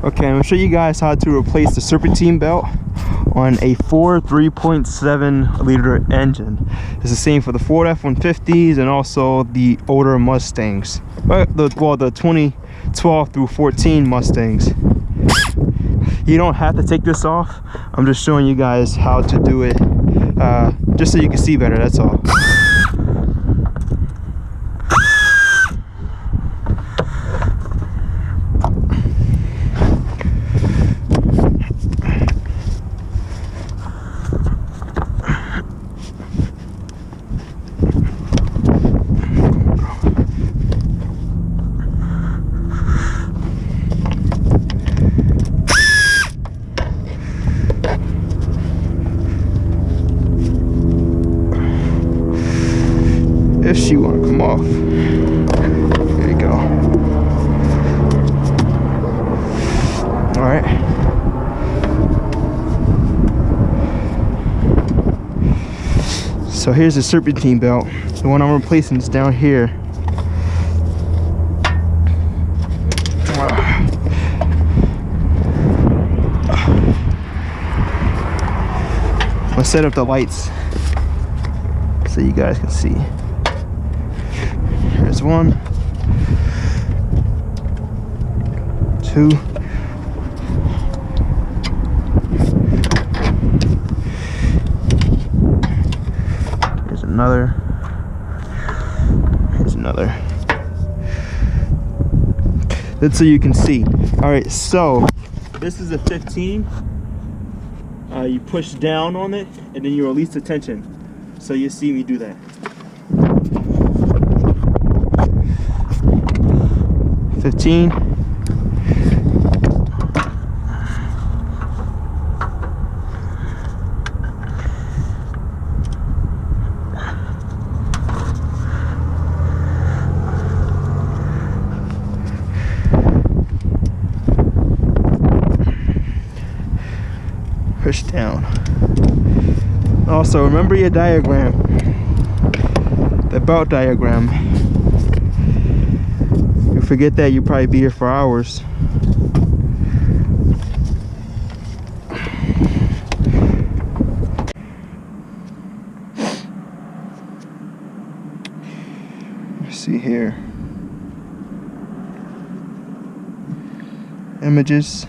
Okay, I'm gonna show you guys how to replace the serpentine belt on a Ford 3.7 liter engine. It's the same for the Ford F-150s and also the older Mustangs. Well, the 2012 through 14 Mustangs. You don't have to take this off. I'm just showing you guys how to do it, just so you can see better, that's all. If she want to come off, there you go. All right. So here's the serpentine belt. The one I'm replacing is down here. Let's set up the lights so you guys can see. There's 1, 2, there's another, here's another. That's so you can see. All right, so this is a 15. You push down on it and then you release the tension. So you see me do that. $15. Push down. Also, remember your diagram, the belt diagram. You forget that, you probably be here for hours. Let's see here. Images.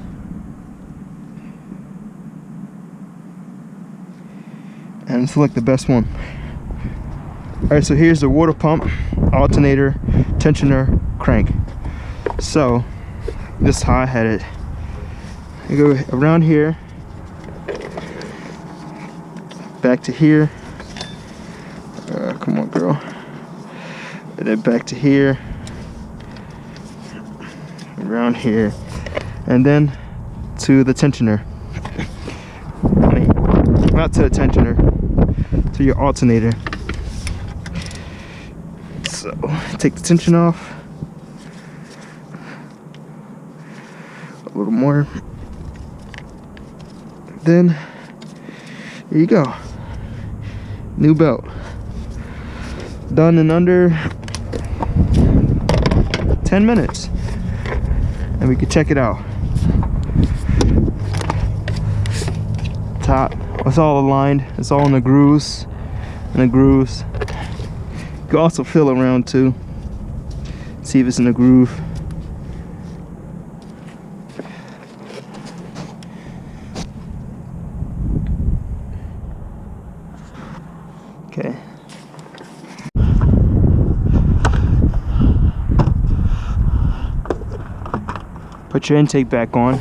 And select the best one. Alright, so here's the water pump, alternator, tensioner, crank. So this is how I had it. You go around here, back to here. Come on, girl. And then back to here, around here, and then to the tensioner. I mean, not to the tensioner, to your alternator. So take the tension off. A little more. Then here you go. New belt. Done in under 10 minutes. And we can check it out. Top, it's all aligned. It's all in the grooves. You can also feel around too. See if it's in the groove. Okay. Put your intake back on.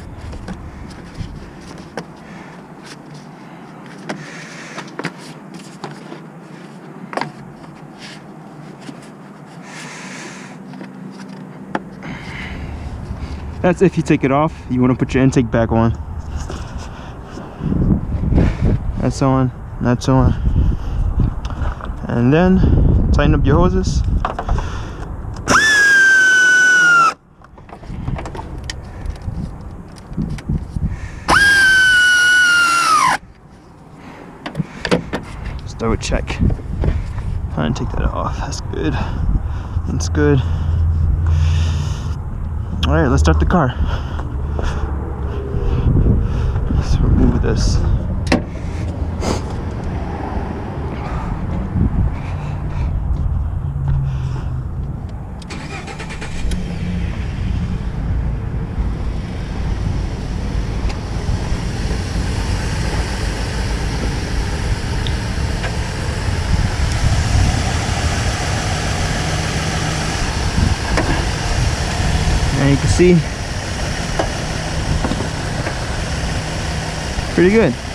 That's if you take it off. You want to put your intake back on. That's on. That's on. And then tighten up your hoses. Start with check. And take that off. That's good. That's good. All right, let's start the car. with this. And you can see, pretty good.